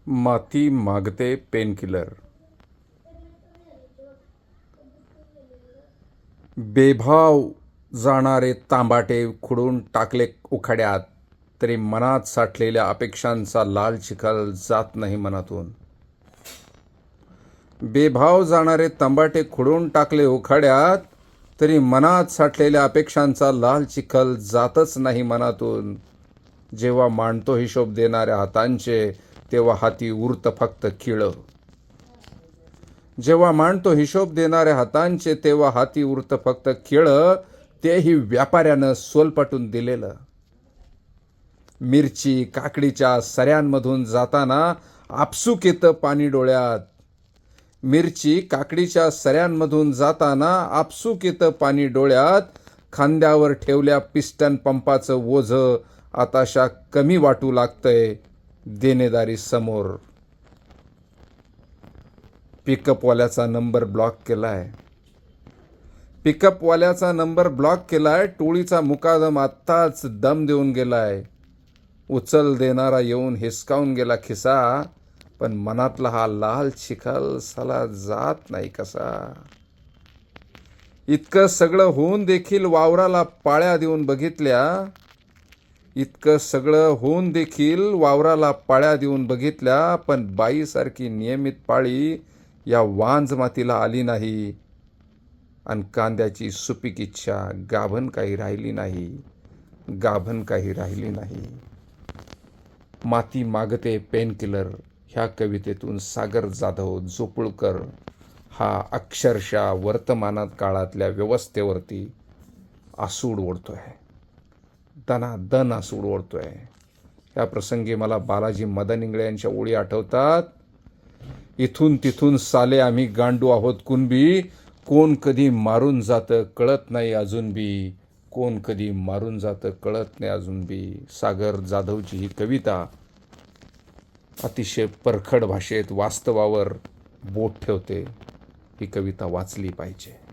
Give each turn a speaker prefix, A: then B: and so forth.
A: माती मागते पेनकिलर. बेभाव जाणारे तांबाटे खुडून टाकले उखाड्यात, तरी मनात साठलेल्या अपेक्षांचा लाल चिखल जात नाही मनातून. बेभाव जाणारे तांबाटे खुडून टाकले उखाड्यात, तरी मनात साठलेल्या अपेक्षांचा लाल चिखल जातच नाही मनातून. जेव्हा मांडतो हिशोब देणाऱ्या हातांचे, तेव्हा हाती उरतं फक्त खिळं. जेव्हा मांडतो हिशोब देणाऱ्या हातांचे, तेव्हा हाती उरतं फक्त खिळं, तेही व्यापाऱ्यानं सोलपटून दिलेलं. मिरची काकडीच्या सऱ्यांमधून जाताना आपसूक येतं पाणी डोळ्यात. मिरची काकडीच्या सऱ्यांमधून जाताना आपसूक येतं पाणी डोळ्यात. खांद्यावर ठेवल्या पिस्टन पंपाचं ओझं आताशा कमी वाटू लागतंय देणेदारी समोर. पिकअपवाल्याचा नंबर ब्लॉक केलाय. पिकअपवाल्याचा नंबर ब्लॉक केलाय. टोळीचा मुकादम आत्ताच दम देऊन गेलाय. उचल देणारा येऊन हिसकावून गेला खिसा, पण मनातला हा लाल चिखल साला जात नाही कसा. इतकं सगळं होऊन देखील वावराला पाळ्या देऊन बघितल्या. इतकं सगळं होऊन देखील वावराला पाळ्या देऊन बघितल्या, पण बाईसारखी नियमित पाळी या वांज मातीला आली नाही. आणि कांद्याची सुपीक इच्छा गाभण काही राहिली नाही. गाभण काही राहिली नाही. माती मागते पेनकिलर ह्या कवितेतून सागर जाधव जोपुळकर हा अक्षरशः वर्तमानात काळातल्या व्यवस्थेवरती आसूड ओढतोय. दनादन आसूड ओढतोय. या प्रसंगी मला बालाजी मदन इंगळे यांच्या ओळी आठवतात. इथून तिथून साले आम्ही गांडू आहोत कुणबी, कोण कधी मारून जातं कळत नाही अजून बी. कोण कधी मारून जातं कळत नाही अजून बी. सागर जाधवची ही कविता अतिशय परखड भाषेत वास्तवावर बोट ठेवते. ही कविता वाचली पाहिजे.